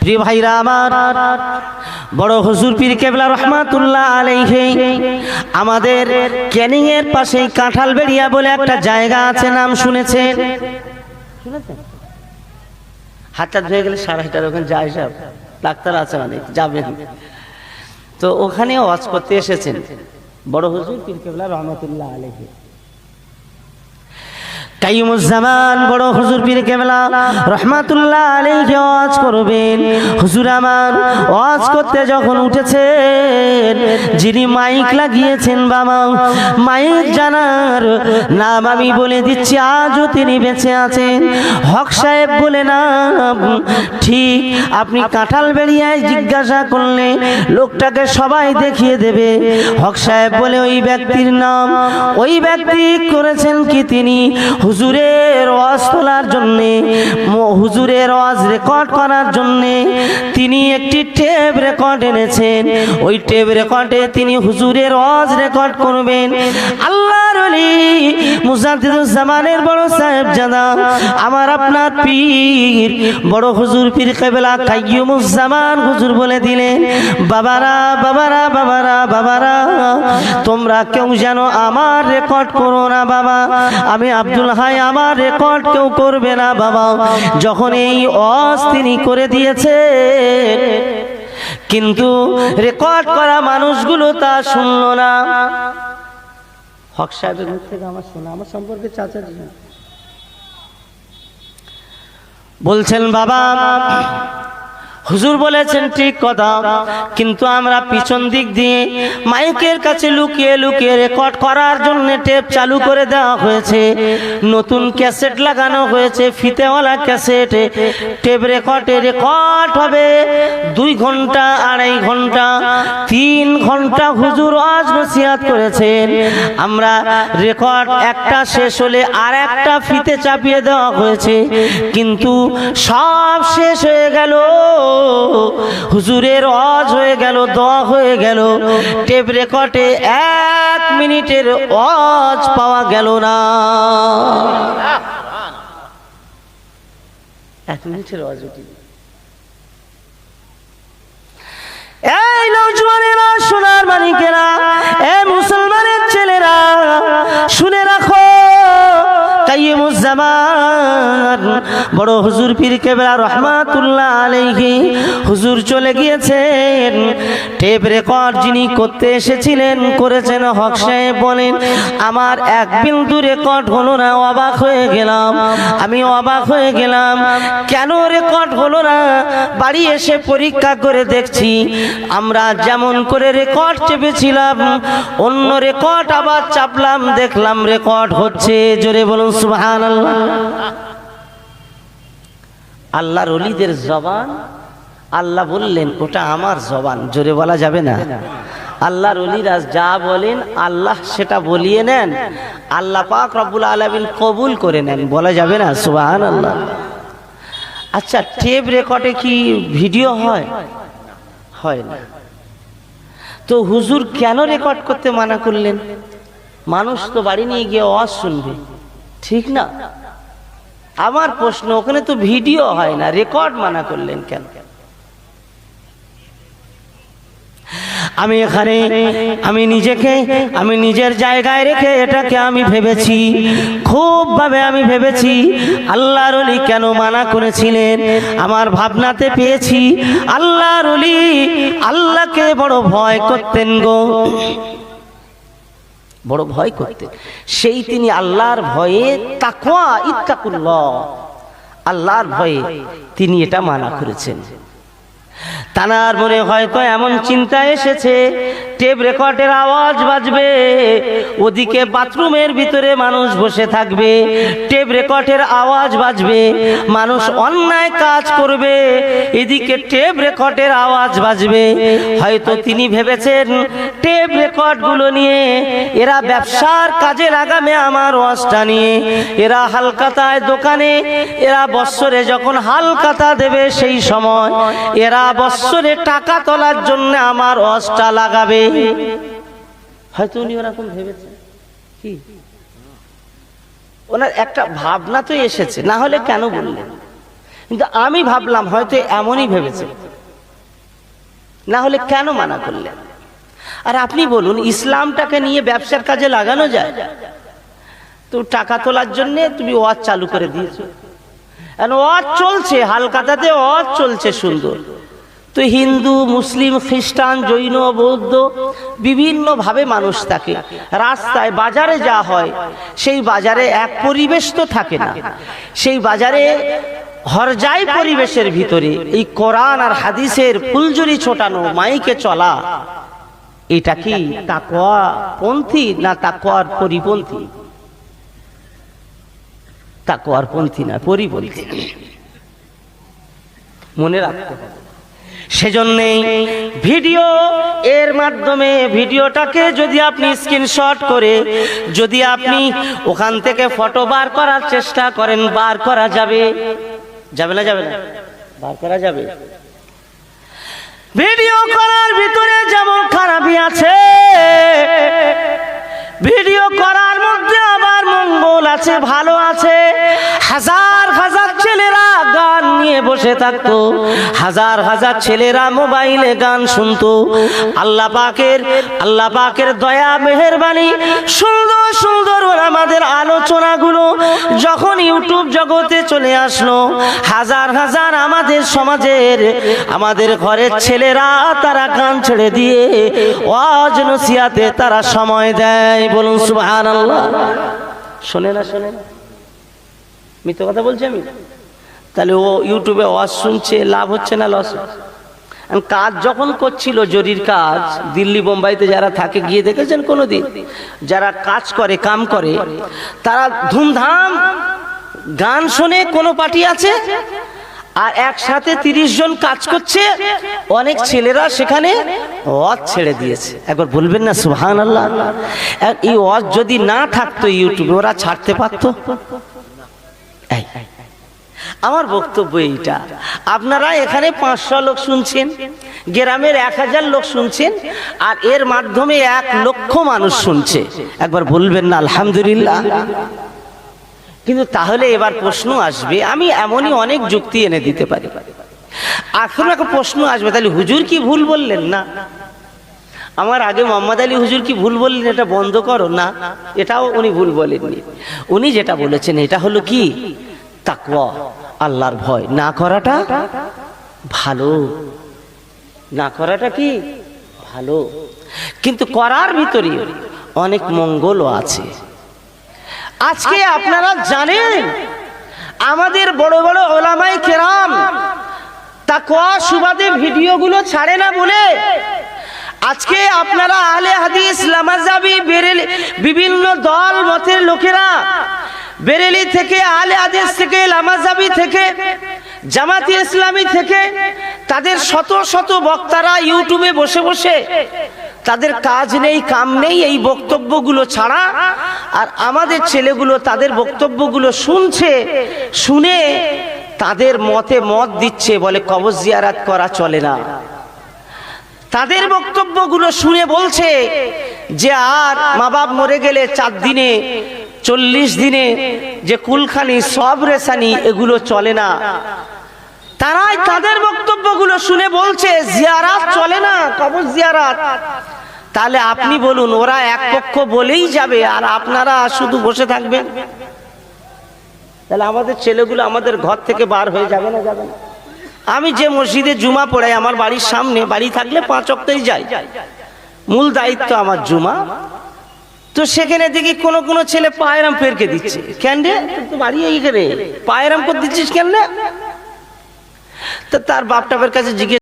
প্রিয় ভাইরা আমার, বড় হুজুর পীর কেবলা রহমাতুল্লাহ আলাইহি আমাদের ক্যানিং এর পাশে কাঁঠালবেড়িয়া বলে একটা জায়গা আছে, নাম শুনেছেন? হাতটা ধুয়ে গেলে 8:30 ওখানে যায়, সব ডাক্তার আছে অনেক, যাবেন। তো ওখানে ওয়াজ করতে এসেছেন বড় হুজুর পীর কেবলা রহমাতুল্লাহ আলাইহি। কাইয়ুমুজ্জামান বড় হুজুর পীর কেবলা রহমাতুল্লাহ আলাইহি ওয়াজ করবেন। হুজুর আমার ওয়াজ করতে যখন উঠেছেন, যিনি মাইক লাগিয়েছেন বাবা, মাইক জানার নাম আমি বলে দিচ্ছি, আজও তিনি বেঁচে আছেন, হক সাহেব বলে নাম। ঠিক আপনি কাঁঠালবেড়িয়ায় জিজ্ঞাসা করলে লোকটাকে সবাই দেখিয়ে দেবে হক সাহেব বলে ওই ব্যক্তির নাম। ওই ব্যক্তি করেছেন কি, তিনি হুজুরের ওয়াজ তোলার জন্যে, হুজুরের ওয়াজ রেকর্ড করার জন্যে তিনি একটি টেপ রেকর্ড এনেছেন। ওই টেপ রেকর্ডে তিনি হুজুরের ওয়াজ রেকর্ড করবেন। আল্লাহর ওলি মুজাদ্দিদুজ্জামানের বড় সাহেবজাদা আমার আপনার পীর বড় হুজুর পীর কেবলা কাইয়ুমুজ্জামান হুজুর বলে দিলেন, বাবারা বাবারা বাবারা বাবারা, তোমরা কেউ যেন আমার রেকর্ড করো না বাবা, আমি আব্দুল হাই, আমার রেকর্ড কেউ করবে না বাবা। যখন এই ওয়াজ তিনি করে দিয়েছে, কিন্তু রেকর্ড করা মানুষগুলো তা শুনলো না। হক সাহেবের মুখ থেকে আমার শোনা, আমার সম্পর্কে চাচা বলছেন, বাবা হুজুর বলেছেন ঠিক কথা, কিন্তু আমরা পিছন দিক দিয়ে মাইকের কাছে লুকিয়ে লুকিয়ে রেকর্ড করার জন্য টেপ চালু করে দেওয়া হয়েছে, নতুন ক্যাসেট লাগানো হয়েছে, ফিতেওয়ালা ক্যাসেট। টেপ রেকর্ডে রেকর্ড হবে 2 ঘন্টা, 2.5 ঘন্টা, 3 ঘন্টা হুজুর ওয়াজ নসিহত করেছেন। আমরা রেকর্ড একটা শেষ হলে আর একটা ফিতে চাপিয়ে দেওয়া হয়েছে, কিন্তু সব শেষ হয়ে গেল, হুজুরের ওয়াজ হয়ে গেল, দোয়া হয়ে গেল, টেপ রেকর্ডে 1 মিনিটের ওয়াজ পাওয়া গেল না। 1 মিনিটের ওয়াজ উঠি। এই নওজওয়ানেরা, সোনার মানিকেরা, এ মুসলমানের ছেলেরা, শুনে রাখো, কাইয়ুমুজ্জামান বড় হুজুর পীর কেবলা রহমাতুল্লাহ আলাইহি হুজুর চলে গিয়েছেন। টেপ রেকর্ড যিনি করতে এসেছিলেন করেছেন হক সাহেব বলেন, আমার 1 বিন্দু রেকর্ড হলো না, অবাক হয়ে গেলাম, আমি অবাক হয়ে গেলাম, কেন রেকর্ড হলো না? বাড়ি এসে পরীক্ষা করে দেখছি, আমরা যেমন করে রেকর্ড চেপেছিলাম অন্য রেকর্ড আবার চাপলাম, দেখলাম রেকর্ড হচ্ছে। জোরে বলুন সুবহানাল্লাহ। আল্লাহর ওলিদের জবান, আল্লাহ বললেন ওটা আমার জবান, জোরে বলা যাবে না। আল্লাহর ওলিরা যা বলেন আল্লাহ সেটা বলিয়ে নেন, আল্লাহ পাক রব্বুল আলামিন কবুল করে নেন, বলা যাবে না সুবহানাল্লাহ। আচ্ছা, টেপ রেকর্ডে কি ভিডিও হয়? হয় না। তো হুজুর কেন রেকর্ড করতে মানা করলেন? মানুষ তো বাড়ি নিয়ে গিয়ে ওয়াজ শুনবে, ঠিক না? আমার প্রশ্ন, ওখানে তো ভিডিও হয় না, রেকর্ড মানা করলেন কেন? আমি এখানে আমি নিজেকে আমি নিজের জায়গায় রেখে এটাকে আমি ভেবেছি, খুব ভাবে আমি ভেবেছি আল্লাহর ওলি কেন মানা করেছিলেন। আমার ভাবনাতে পেয়েছি আল্লাহর ওলি আল্লাহকে বড় ভয় করতেন গো, বড় ভয় করতেন। সেই তিনি আল্লাহর ভয়ে, তাকওয়া, ইত্তাকুল্লাহ, আল্লাহর ভয়ে তিনি এটা মানা করেছেন। তানার মনে হয়তো এমন চিন্তা এসেছে, টেপ রেকর্ডের আওয়াজ বাজবে, ওদিকে বাথরুমের ভিতরে মানুষ বসে থাকবে, টেপ রেকর্ডের আওয়াজ বাজবে, মানুষ অন্যায় কাজ করবে, এদিকে টেপ রেকর্ডের আওয়াজ বাজবে। হয়তো তিনি ভেবেছেন টেপ রেকর্ডগুলো নিয়ে এরা ব্যবসার কাজে লাগাবে আমার ওয়াজটা নিয়ে, এরা হালকাতায় দোকানে, এরা বৎসরে যখন হালকাতা দেবে সেই সময় এরা বৎসরে টাকা তোলার জন্য আমার ওয়াজটা লাগাবে। হয়তো উনি ওরকম ভেবেছেন। কি ওনার একটা ভাবনা তো এসেছে, না হলে কেন বললেন? কিন্তু আমি ভাবলাম হয়তো এমনই ভেবেছে, না হলে কেন মানা করলেন? আর আপনি বলুন, ইসলামটাকে নিয়ে ব্যবসার কাজে লাগানো যায়? তো টাকা তোলার জন্য তুমি ওয়াজ চালু করে দিয়েছো, ওয়াজ চলছে, হালকাতাতে ওয়াজ চলছে সুন্দর। তো হিন্দু, মুসলিম, খ্রিস্টান, জৈন, বৌদ্ধ বিভিন্ন ভাবে মানুষ থাকে। রাস্তায় বাজারে যা হয়, সেই বাজারে এক পরিবেশ তো থাকে না। সেই বাজারে হরজাই পরিবেশের ভিতরে এই কোরআন আর হাদিসের ফুলঝুরি ছোটানো, মাইকে চলা, এটা কি তাকওয়া পন্থী না তাকওয়ার পরিপন্থী? তাকওয়ার পন্থী না, পরিপন্থী। মনে রাখতে হবে। সেজন্যই ভিডিও এর মাধ্যমে, ভিডিওটাকে যদি আপনি স্ক্রিনশট করে যদি আপনি ওখান থেকে ফটো বার করার চেষ্টা করেন, বার করা যাবে? যাবে না? যাবে না? বার করা যাবে। ভিডিও করার ভিতরে যেমন খারাপই আছে, ভিডিও করার মধ্যে আবার মঙ্গল আছে, ভালো আছে। হাজার হাজার ছেলেরা গান নিয়ে বসে থাকতো, হাজার হাজার ছেলেরা মোবাইলে গান শুনতো। আল্লাহ পাকের দয়া মেহেরবানি, সুন্দর সুন্দর আমাদের আলোচনাগুলো যখন ইউটিউব জগতে চলে আসলো, হাজার হাজার আমাদের সমাজের, আমাদের ঘরের ছেলেরা তারা গান ছেড়ে দিয়ে ওয়াজ নসিহতে তারা সময় দেয়। বলুন সুবহানাল্লাহ। শোনে না? শোনে না? মিথ্যা কথা বলছি আমি? তাহলে ও ইউটিউবে ওয়াজ শুনছে, লাভ হচ্ছে না লস? কাজ যখন করছিল, জরির কাজ, দিল্লি বোম্বাইতে যারা থাকে গিয়ে দেখেছেন কোনোদিন? যারা কাজ করে, কাম করে, তারা ধুমধাম গান শোনে। কোনো পার্টি আছে আর একসাথে 30 জন কাজ করছে, অনেক ছেলেরা সেখানে ওয়াজ ছেড়ে দিয়েছে। একবার বলবেন না সুবহানাল্লাহ? এই ওয়াজ যদি না থাকতো ইউটিউবে, ওরা ছাড়তে পারতো? আমার বক্তব্য এইটা, আপনারা এখানে 500 লোক শুনছেন, গ্রামের 1000 লোক শুনছেন, আর এর মাধ্যমে 1 লক্ষ মানুষ শুনছে। একবার বলবেন না আলহামদুলিল্লাহ? কিন্তু তাহলে এবার প্রশ্ন আসবে, আমি এমনই অনেক যুক্তি এনে দিতে পারি। এখন একটা প্রশ্ন আসবে, তাহলে হুজুর কি ভুল বললেন? না, আমার আগে মোহাম্মদ আলী হুজুর কি ভুল বললেন? এটা বন্ধ করো না, এটাও উনি ভুল বলেননি। উনি যেটা বলেছেন এটা হলো কি, তাকওয়া, আল্লাহর ভয় না করাটা ভালো। না করাটা কি ভালো, কিন্তু করার ভিতরে অনেক মঙ্গলও আছে। আজকে আপনারা জানেন, আমাদের বড় বড় ওলামায়ে কেরাম তাকওয়া সুবাদে ভিডিওগুলো ছাড়ে না বলে আজকে আপনারা আহলে হাদিস, লামাযাবি, বেরেলি, বিভিন্ন দল মতের লোকেরা, বেরেলি থেকে, আহলে হাদিস থেকে, লামাযাবি থেকে, জামাতে ইসলামী থেকে, তাদের শত শত বক্তারা ইউটিউবে বসে বসে, তাদের কাজ নেই, কাম নেই এই বক্তব্যগুলো ছাড়া। আর আমাদের ছেলেগুলো তাদের বক্তব্যগুলো শুনছে, শুনে তাদের মতে মত দিচ্ছে, বলে কবর জিয়ারত করা চলে না। তাদের বক্তব্যগুলো শুনে বলছে যে আর মা বাপ মরে গেলে 4 দিনে, 40 দিনে যে কুলখানি, সব রেশানি, এগুলো চলে না। তারাই তাদের বক্তব্যগুলো শুনে বলছে জিয়ারাত চলে না, কবর জিয়ারাত। তাহলে আপনি বলুন, ওরা এক পক্ষ বলেই যাবে আর আপনারা শুধু বসে থাকবেন? তাহলে আমাদের ছেলেগুলো আমাদের ঘর থেকে বার হয়ে যাবে না? যাবে না? আমি যে মসজিদে জুমা পড়াই, আমার বাড়ির সামনে, বাড়ি থাকলে 5 ওয়াক্তই যাই, মূল দায়িত্ব আমার জুমা। তো সেখানে দেখি কোন কোন ছেলে পায়রাম ফেরকে দিচ্ছে। কেন রে, তো বাড়ি এইখানে পায়রাম করে দিচ্ছিস কেন রে? তো তার বাপ টাপের কাছে জিজ্ঞেস